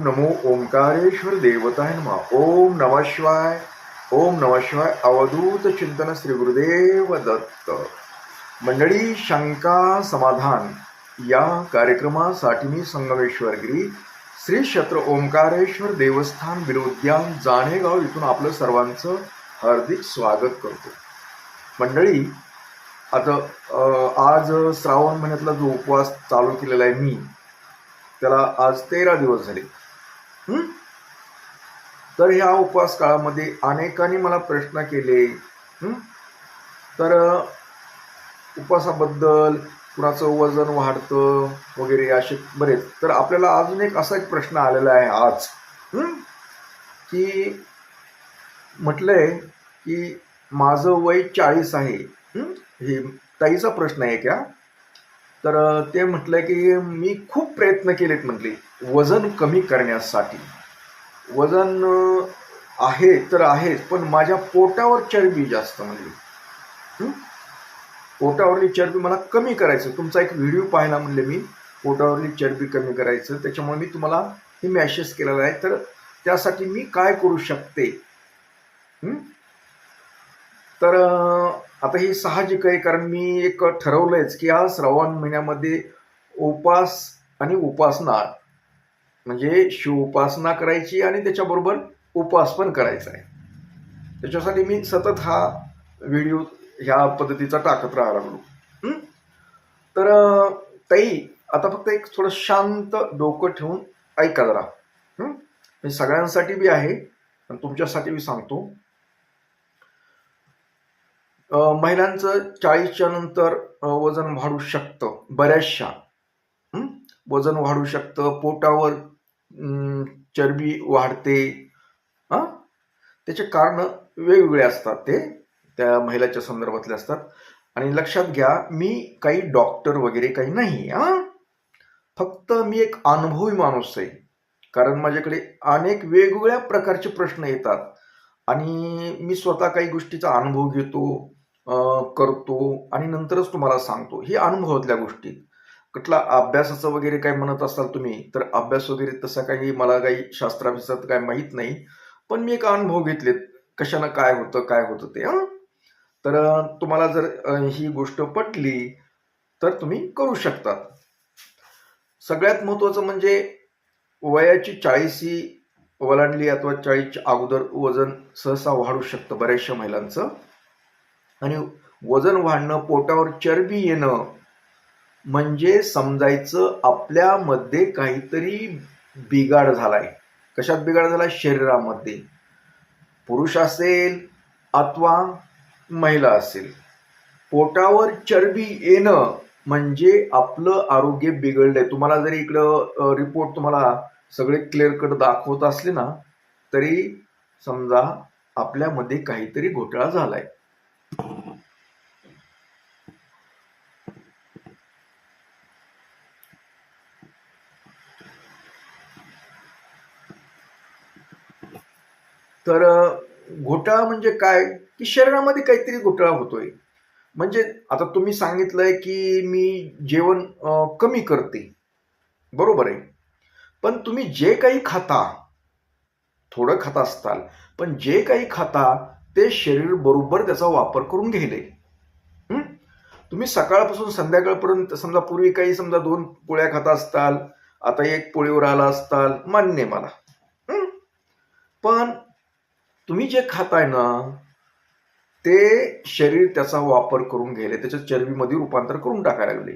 नमो ओंकारेश्वर देवताय नमः. ओम नमः शिवाय. ओम नमः शिवाय. अवधूत चिंतन श्री गुरुदेव दत्त. मंडळी, शंका समाधान या कार्यक्रमासाठी मी संगमेश्वरगिरी श्री क्षेत्र ओंकारेश्वर देवस्थान बिरुद्यान जाणेगाव इथून आपलं सर्वांचं हार्दिक स्वागत करतो. मंडळी, आता आज श्रावण महिन्यातला जो उपवास चालू केलेला आहे मी, त्याला आज 13 दिवस झाले. तर ह्या उपवास काळामध्ये अनेकांनी मला प्रश्न केले. तर उपवासाबद्दल, कुणाचं वजन वाढतं वगैरे असे बरेच. तर आपल्याला अजून असा एक प्रश्न आलेला आहे आज, की म्हटलंय की माझं वय 40 आहे. हे ताईचा प्रश्न आहे क्या? तर ते म्हटलंय की मी खूप प्रयत्न केलेत म्हटले वजन कमी करण्यासाठी. वजन आहे तर आहेच, पण माझ्या पोटावर चरबी जास्त म्हणली. पोटावरली चरबी मला कमी करायचं. तुमचा एक व्हिडिओ पाहिला म्हणले मी, पोटावरली चरबी कमी करायचं. त्याच्यामुळे मी तुम्हाला हे मेसेज केलेला आहे. तर त्यासाठी मी काय करू शकते? तर आता ही साहजिक आहे, कारण मी एक ठरवलंयच की या श्रावण महिन्यामध्ये उपास आणि उपासना, म्हणजे शिव उपासना करायची आणि त्याच्याबरोबर उपवास पण करायचा आहे. त्याच्यासाठी मी सतत हा व्हिडिओ ह्या पद्धतीचा टाकत राहायला लागलो. तर ताई, आता फक्त एक थोडं शांत डोकं ठेवून ऐका जरा. हे सगळ्यांसाठी बी आहे आणि तुमच्यासाठी बी सांगतो. महिलांचं 40च्या नंतर वजन वाढू शकतं. बऱ्याचशा वजन वाढू शकतं. पोटावर चरबी वाढते. त्याचे कारण वेगवेगळे असतात, ते त्या महिलाच्या संदर्भातले असतात. आणि लक्षात घ्या, मी काही डॉक्टर वगैरे काही नाही. फक्त मी एक अनुभवी माणूस आहे. कारण माझ्याकडे अनेक वेगवेगळ्या प्रकारचे प्रश्न येतात आणि मी स्वतः काही गोष्टीचा अनुभव घेतो, करतो आणि नंतरच तुम्हाला सांगतो. ही अनुभवातल्या गोष्टी. कुठला अभ्यासाचं वगैरे काय म्हणत असाल तुम्ही, तर अभ्यास वगैरे तसा काही मला काही शास्त्राभिषात काय माहीत नाही. पण मी एक अनुभव घेतलेत, कशानं काय होतं ते. तर तुम्हाला जर ही गोष्ट पटली तर तुम्ही करू शकता. सगळ्यात महत्वाचं म्हणजे वयाची 40 ओलांडली अथवा 40च्या अगोदर वजन सहसा वाढू शकतं बऱ्याचशा महिलांचं. आणि वजन वाढणं, पोटावर चरबी येणं म्हणजे समजायचं आपल्यामध्ये काहीतरी बिघाड झालाय. कशात बिघाड झालाय? शरीरामध्ये. पुरुष असेल अथवा महिला असेल, पोटावर चरबी येणं म्हणजे आपलं आरोग्य बिघडलंय. तुम्हाला जरी इकडं रिपोर्ट तुम्हाला सगळे क्लिअर कट दाखवत असले ना, तरी समजा आपल्यामध्ये काहीतरी घोटाळा झालाय. तर घोटाळा म्हणजे काय? की शरीरामध्ये काहीतरी घोटाळा होतोय. म्हणजे आता तुम्ही सांगितलंय की मी जेवण कमी करते, बरोबर आहे. पण तुम्ही जे काही खाता, थोडं खात असताल, पण जे काही खाता ते शरीर बरोबर त्याचा वापर करून घ्यायले. तुम्ही सकाळपासून संध्याकाळपर्यंत समजा पूर्वी काही समजा 2 पोळ्या खात असताल, आता 1 पोळीवर आला असताल, मान्य मला. पण तुम्ही जे खाताय ना, ते शरीर त्याचा वापर करून घ्यायला, त्याच्या चरबीमध्ये रूपांतर करून टाकायला लागले.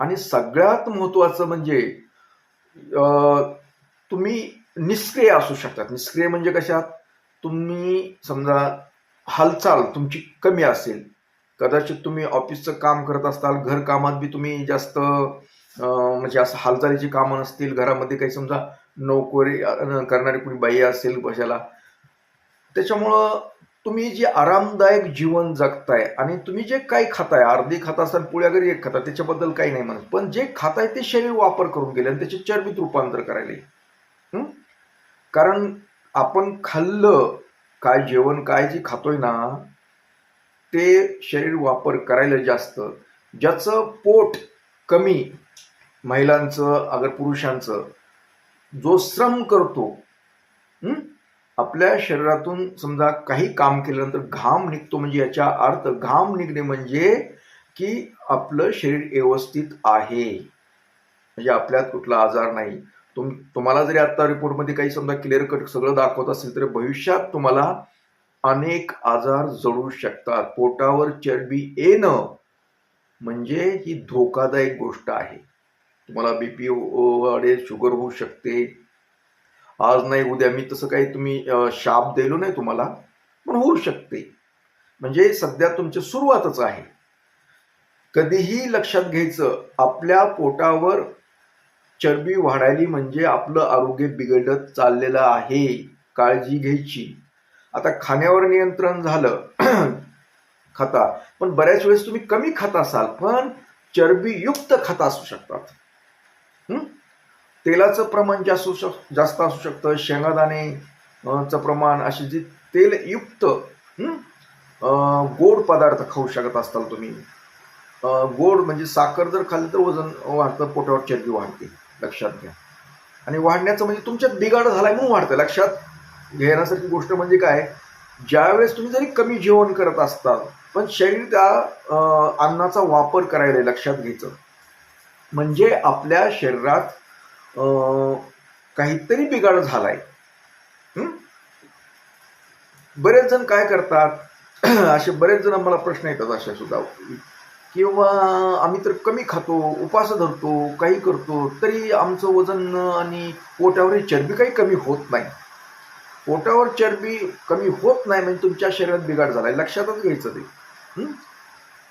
आणि सगळ्यात महत्वाचं म्हणजे तुम्ही निष्क्रिय असू शकतात. निष्क्रिय म्हणजे कशात? तुम्ही समजा हालचाल तुमची कमी असेल, कदाचित तुम्ही ऑफिसचं काम करत असताल, घर कामात बी तुम्ही जास्त म्हणजे असं हालचालीची कामं नसतील, घरामध्ये काही समजा नोकरी करणारी कुणी बाई असेल बशाला, त्याच्यामुळं तुम्ही जे आरामदायक जीवन जगताय आणि तुम्ही जे काही खाताय, अर्धी खात असाल, पोळ्या घरी 1 खाता, त्याच्याबद्दल काही नाही म्हणत. पण जे खाताय ते शरीर वापर करून गेले आणि त्याचे चरबीत रूपांतर करायले. कारण आपण खाल्लं काय, जेवण काय जे खातोय ना, ते शरीर वापर करायला जास्त. ज्याचं पोट कमी, महिलांचं अगर पुरुषांचं, जो श्रम करतो, हं? आपल्या शरीरातून समजा काही काम केल्यानंतर घाम निघतो, म्हणजे याचा अर्थ घाम निघणे म्हणजे की आपलं शरीर व्यवस्थित आहे, म्हणजे आपल्यात कुठला आजार नाही. तुम्हाला जरी आता रिपोर्टमध्ये काही समजा क्लिअर कट सगळं दाखवत असेल तर भविष्यात तुम्हाला अनेक आजार जडू शकतात. पोटावर चरबी येणं म्हणजे ही धोकादायक गोष्ट आहे. तुम्हाला बीपी वाढेल, शुगर होऊ शकते. आज नाही उद्या, मी तसं काही तुम्ही शाप दिलो नाही तुम्हाला, पण होऊ शकते. म्हणजे सध्या तुमची सुरुवातच आहे. कधीही लक्षात घ्यायचं, आपल्या पोटावर चरबी वाढायली म्हणजे आपलं आरोग्य बिघडत चाललेलं आहे. काळजी घ्यायची. आता खाण्यावर नियंत्रण झालं खाता, पण बऱ्याच वेळेस तुम्ही कमी खात असाल पण चरबीयुक्त खाता असू शकतात. तेलाचं प्रमाण जास्त असू शकतं, शेंगादाणे चं प्रमाण, अशी जी तेलयुक्त गोड पदार्थ खाऊ शकत असताल तुम्ही. गोड म्हणजे साखर जर खाल्ली तर वजन वाढतं, पोटावर चरबी वाढते, लक्षात घ्या. आणि वाढण्याचं म्हणजे तुमच्यात बिघाड झालाय म्हणून वाढतं. लक्षात घेण्यासारखी गोष्ट म्हणजे काय, ज्यावेळेस तुम्ही जरी कमी जेवण करत असतात पण शरीर त्या अन्नाचा वापर करायला लक्षात घ्यायचं, म्हणजे आपल्या शरीरात काहीतरी बिघाड झालाय. बरेच जण काय करतात असे बरेच जण मला प्रश्न येतात अशा सुद्धा, किंवा आम्ही तर कमी खातो, उपास धरतो, काही करतो, तरी आमचं वजन आणि पोटावरील चरबी काही कमी होत नाही. पोटावर चरबी कमी होत नाही म्हणजे तुमच्या शरीरात बिघाड झालाय, लक्षातच घ्यायचं ते.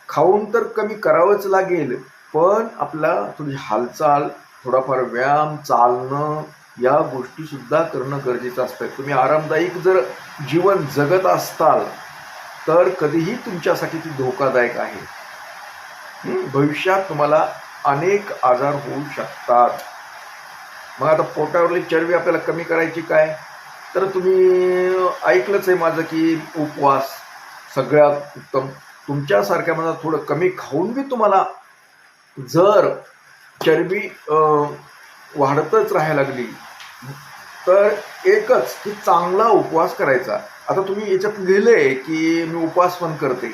खाऊन तर कमी करावंच लागेल, पण आपला थोडी हालचाल, थोडाफार व्यायाम, चालणं, या गोष्टी सुद्धा करणं गरजेचं असतं. तुम्ही आरामदायक जर जीवन जगत असताल तर कधीही तुमच्यासाठी ती धोकादायक आहे. भविष्यात तुम्हाला अनेक आजार होऊ शकतात. मग आता पोटावरली चरबी आपल्याला कमी करायची काय, तर तुम्ही ऐकलंच आहे माझं की उपवास सगळ्यात उत्तम. तुमच्यासारख्या मला थोडं कमी खाऊन बी तुम्हाला जर चरबी वाढतच राहायला लागली तर एकच की चांगला उपवास करायचा. आता तुम्ही याच्यात लिहिलंय की मी उपवास पण करते.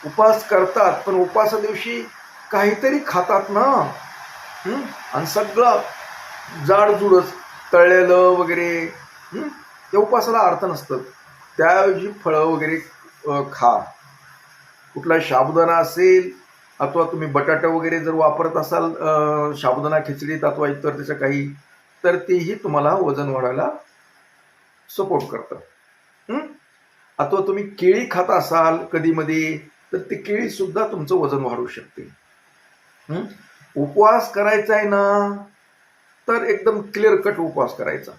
उपवास करतात पण उपवासा दिवशी काहीतरी खातात ना, आणि सगळं जाडजूडच तळलेलं वगैरे, त्या उपवासाला अर्थ नसतं. त्याऐवजी फळं वगैरे खा. कुठला साबुदाणा असेल अथवा तुम्ही बटाटा वगैरे जर वापरत असाल साबुदाणा खिचडीत अथवा इतर त्याच्या काही, तर तेही तुम्हाला वजन वाढायला सपोर्ट करतं. अथवा तुम्ही केळी खात असाल कधीमध्ये तर ती केळी सुद्धा तुमचं वजन वाढवू शकते. उपवास करायचा आहे ना तर एकदम क्लिअर कट उपवास करायचा,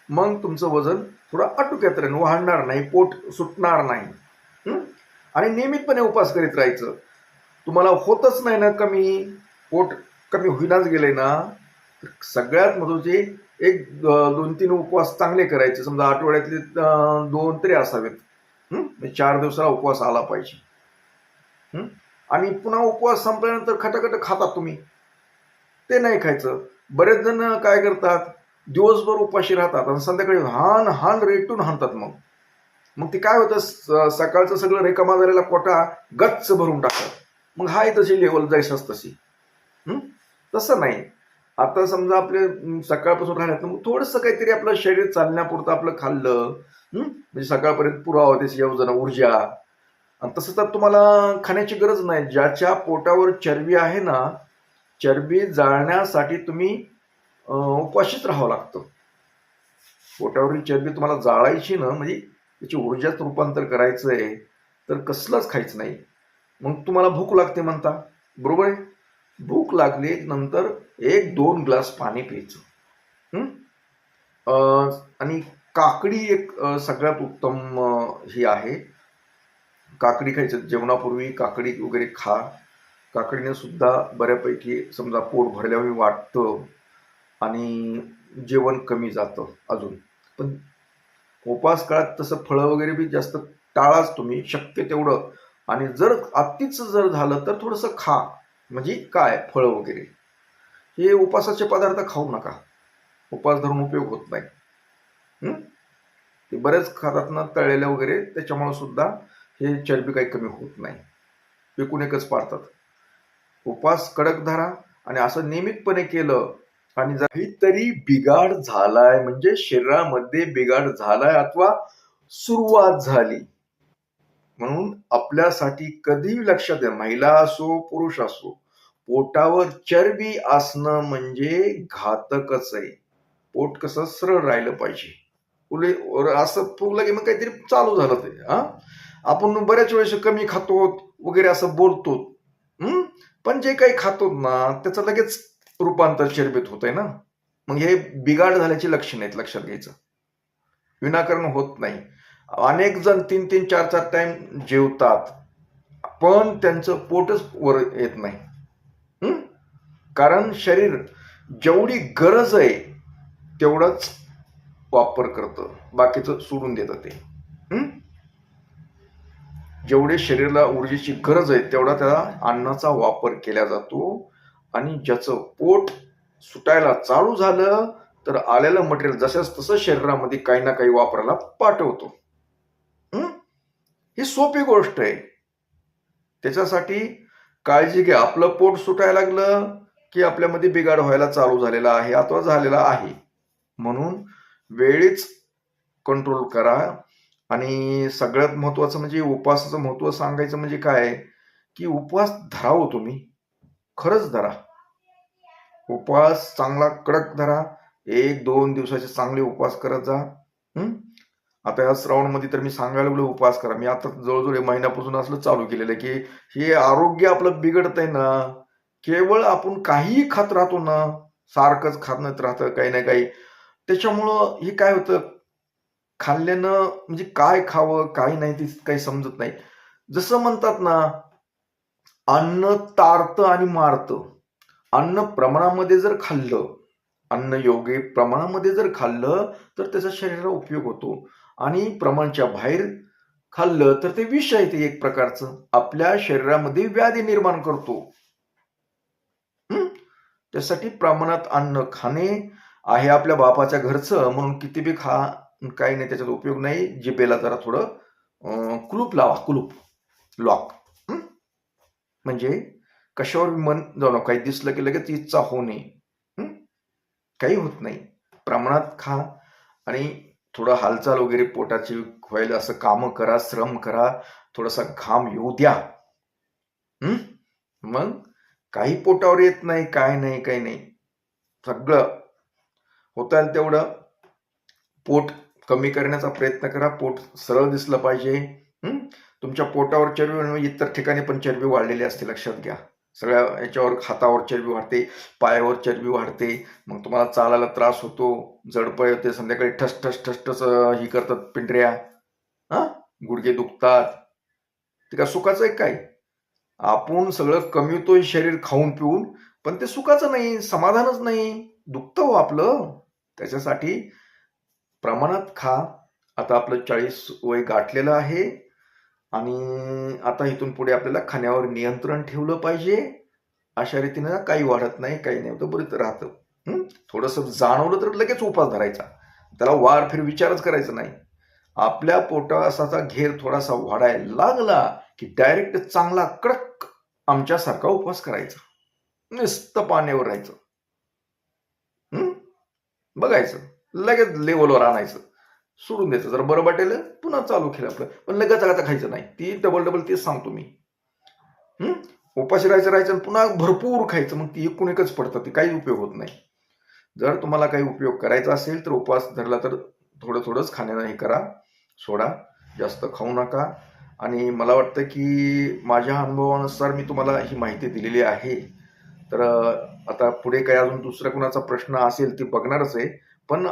मग तुमचं वजन थोडं आटोक्यात राहील, वाढणार नाही, पोट सुटणार नाही. आणि नियमितपणे उपवास करीत राहायचं. तुम्हाला होतच नाही ना कमी, पोट कमी होईनाच गेले ना, सगळ्यात महत्त्वाचे 1-2-3 उपवास चांगले करायचे. समजा आठवड्यातले 2 तरी असावेत, 4 दिवसाला उपवास आला पाहिजे. आणि पुन्हा उपवास संपल्यानंतर खटाखट खातात तुम्ही, ते नाही खायचं. बरेच जण काय करतात, दिवसभर उपाशी राहतात आणि संध्याकाळी हान रेटून हाणतात. मग ते काय होतं, सकाळचं सगळं रेकामा झालेला कोटा गच्च भरून टाकतात. मग हाय तशी लेवल जायसाच तशी. तसं नाही. आता समजा आपले सकाळपासून राहण्यात मग थोडंसं काहीतरी आपलं शरीर चालण्यापुरतं आपलं खाल्लं, म्हणजे सकाळपर्यंत पुरावा त्याची योजना ऊर्जा. आणि तसं तर तुम्हाला खाण्याची गरज नाही. ज्याच्या पोटावर चरबी आहे ना, चरबी जाळण्यासाठी तुम्ही उपाशीच राहावं लागतं. पोटावरील चरबी तुम्हाला जाळायची ना, म्हणजे त्याची ऊर्जात रूपांतर करायचं आहे तर कसलंच खायचं नाही. मग तुम्हाला भूक लागते म्हणता, बरोबर आहे. भूक लागली नंतर 1-2 ग्लास पाणी प्यायचं. आणि काकडी एक सगळ्यात उत्तम ही आहे. काकडी खायचं, जेवणापूर्वी काकडी वगैरे खा. काकडीने सुद्धा बऱ्यापैकी समजा पोट भरल्यावर वाटतं आणि जेवण कमी जातं अजून. पण उपवास काळात तसं फळं वगैरे बी जास्त टाळाच तुम्ही शक्य तेवढं. आणि जर अतिच जर झालं तर थोडंसं खा, म्हणजे काय फळं वगैरे, हे उपवासाचे पदार्थ खाऊ नका. उपवास धरून उपयोग होत नाही. ते बरेच खातात ना तळलेलं वगैरे, त्याच्यामुळे सुद्धा हे चरबी काही कमी होत नाही. एकूण एकच पाळतात. उपवास कडक धरा आणि असं नियमितपणे केलं आणि काहीतरी बिघाड झालाय, म्हणजे शरीरामध्ये बिघाड झालाय अथवा सुरुवात झाली, म्हणून आपल्यासाठी कधी लक्षात द्या, महिला असो पुरुष असो, पोटावर चरबी असणं म्हणजे घातकच आहे. पोट कसं सरळ राहिलं पाहिजे. असं फुगलं की मग काहीतरी चालू झालं ते. आपण बऱ्याच वेळेस कमी खातो वगैरे असं बोलतो, पण जे काही खातो ना त्याचं लगेच रूपांतर चरबीत होत आहे ना. मग हे बिघाड झाल्याची लक्षणं आहेत, लक्षात घ्यायचं. विनाकारण होत नाही. अनेक जण 3-3, 4-4 टाइम जेवतात, पण त्यांचं पोटच वर येत नाही. कारण शरीर जेवढी गरज आहे तेवढाच वापर करतं, बाकीचं सोडून देतं ते. जेवढे शरीराला ऊर्जेची गरज आहे तेवढा त्याला अन्नाचा वापर केला जातो. आणि ज्याचं पोट सुटायला चालू झालं तर आलेलं मटेरियल जसंच तसं शरीरामध्ये काही ना काही वापरायला पाठवतो. ही सोपी गोष्ट आहे. त्याच्यासाठी काळजी घ्या. आपलं पोट सुटायला लागलं की आपल्यामध्ये बिघाड व्हायला चालू झालेला आहे अथवा झालेला आहे, म्हणून वेळीच कंट्रोल करा. आणि सगळ्यात महत्वाचं म्हणजे उपवासाचं महत्व सांगायचं म्हणजे काय, की उपवास धरावं तुम्ही, खरंच धरा. उपवास चांगला कडक धरा. 1-2 दिवसाचे चांगले उपवास करत जा. आता या श्रावणमध्ये तर मी सांगायला लागलो उपवास करा. मी आता जवळजवळ महिन्यापासून असलं चालू केलेलं की हे आरोग्य आपलं बिघडतंय ना, केवळ आपण काहीही खात राहतो ना, सारखंच खात राहतं काही ना काही, त्याच्यामुळं हे काय होतं, खाल्ल्यानं म्हणजे काय खावं काय नाही ते काही समजत नाही. जसं म्हणतात ना, अन्न तारतं आणि मारतं. अन्न प्रमाणामध्ये जर खाल्लं, अन्न योग्य प्रमाणामध्ये जर खाल्लं तर त्याचा शरीराला उपयोग होतो. आणि प्रमाणाच्या बाहेर खाल्लं तर ते विष आहे, ते एक प्रकारचं आपल्या शरीरामध्ये व्याधी निर्माण करतो. त्यासाठी प्रमाणात अन्न खाणे आहे आपल्या बापाच्या घरचं, म्हणून किती बी खा, काही नाही, त्याच्यात उपयोग नाही. जिभेला जरा थोडं कुलूप लावा, कुलूप लॉक. म्हणजे कशावर मन जाऊ नका, काही दिसलं की लगेच इच्छा होणे, काही होत नाही. प्रमाणात खा आणि थोडं हालचाल वगैरे पोटाची व्हायला असं कामं करा, श्रम करा, थोडासा घाम येऊ द्या. मग काही पोटावर येत नाही, काय नाही, काही नाही. सगळं होता येईल तेवढं पोट कमी करण्याचा प्रयत्न करा. पोट सरळ दिसलं पाहिजे. तुमच्या पोटावर चरबी, इतर ठिकाणी पण चरबी वाढलेली असते, लक्षात घ्या. सगळ्या याच्यावर हातावर चरबी वाढते, पायावर चरबी वाढते, मग तुम्हाला चालायला त्रास होतो, जडपय होते, संध्याकाळी ठस ठस ठस ठस ही करतात पिंढऱ्या, गुडघे दुखतात. ते का सुखाचं आहे काय? आपण सगळं कमीवतोय शरीर खाऊन पिऊन, पण ते सुखाचं नाही, समाधानच नाही, दुखतं हो आपलं. त्याच्यासाठी प्रमाणात खा. आता आपलं 40 वय गाठलेलं आहे आणि आता इथून पुढे आपल्याला खाण्यावर नियंत्रण ठेवलं पाहिजे. अशा रीतीनं काही वाढत नाही, काही नाही, तर बरं राहतं. थोडंसं जाणवलं तर लगेच उपवास धरायचा, त्याला वार फिर विचारच करायचा नाही. आपल्या पोटाचा घेर थोडासा वाढायला लागला की डायरेक्ट चांगला कडक आमच्यासारखा उपवास करायचा, नुसतं पाण्यावर राहायचं, बघायचं, लगेच लेवलवर आणायचं, सोडून द्यायचं. जर बरं वाटेल पुन्हा चालू केलं आपलं, पण लगेच आता खायचं नाही. ती डबल तेच सांगतो मी. उपाशी राहायचं पुन्हा भरपूर खायचं, मग ती एकूण एकच पडतं, ती काही उपयोग होत नाही. जर तुम्हाला काही उपयोग करायचा असेल तर उपवास धरला तर थोडं थोडंच खाण्यानं हे करा, सोडा, जास्त खाऊ नका. आणि मला वाटतं की माझ्या अनुभवानुसार मी तुम्हाला ही माहिती दिलेली आहे. तर आता पुढे काही अजून दुसरा कुणाचा प्रश्न असेल ती बघणारच आहे, पण